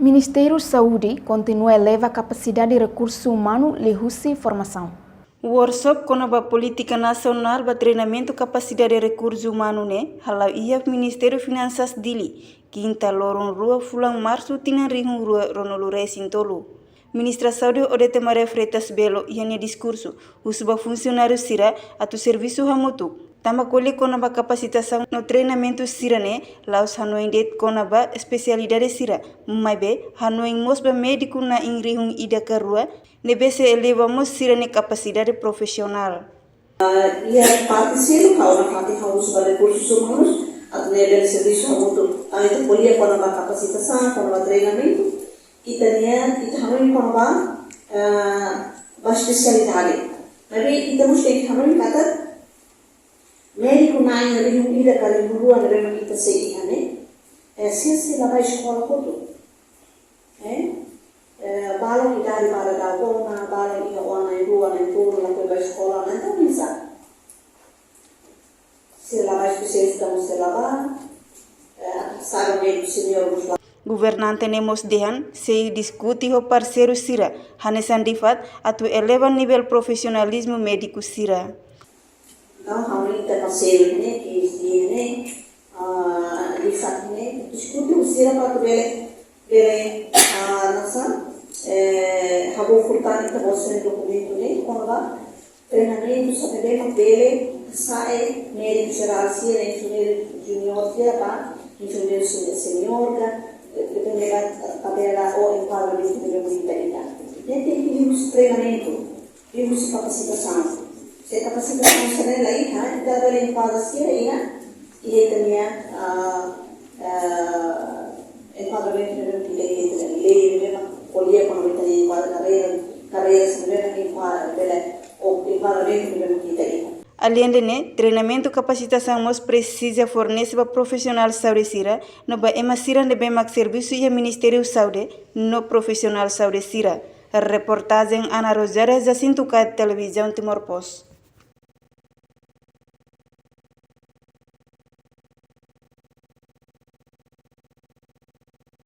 Ministério da Saúde continua a elevar a capacidade de recurso humano e formação. O workshop com a política nacional para treinamento capacidade de recursos humanos né, halau ia Ministério Finanças dili, quinta loron rua fulang março tina rihung rua ronolure sintolo. Ministra Saúde Odete Maria Freitas Belo ia discurso, usuba funcionário sira atu serviço hamutu. Tama colhe com a capacitação no treinamento sira né, laos hanoin det com a especialidade sira, maibe hanoin mosba médico na ingrihung ida karua, nebese elevamos sira ne capacidade profissional. E a parte sira, na parte house para recursos humanos, a nível de serviço hamutu, a gente colhe com a capacitação, com o treinamento, kita hanoin com a especialidade. Mas kita mesti hanoin kata médico na área de vida que ele mudou a grama que está seguindo, né? Se lá vai escola todo, bala que dá de para dar bona, bala que a ona e rua nem tudo lá que vai escola não está pensando. Se lá vai especialista se lá vai, sabe mesmo senhor Governante nemos dehan se discute o parceiro sira, hanesan difat atu eleva nível profissionalismo médico sira. Então, realmente está parceiro, né, que esse né, de fato, né, discute o sira para ver nossa, rabo furtado então você documento, né, quando vai treinamento sobre bem dele, sai médico geral sira, engenheiro junior sira, tá, engenheiro senior, depende da tabela ou enquadramento de comunidade. Tem que ir treinamento, ir capacitação. Se capacitação será lain, kita boleh informasi lain, ia tanya enquadramento de comunidade, lei memang kuliah komunitas enquadramento, carreira sebenarnya enquadramento de comunidade. Além de né, treinamento capacitação nos precisa fornecer para profissional saúde sira, no ba emasira de bem max serviço e Ministério Saúde no profissional saúde sira. Reportagem Ana Rosária Jacinto Televisão Timor Post.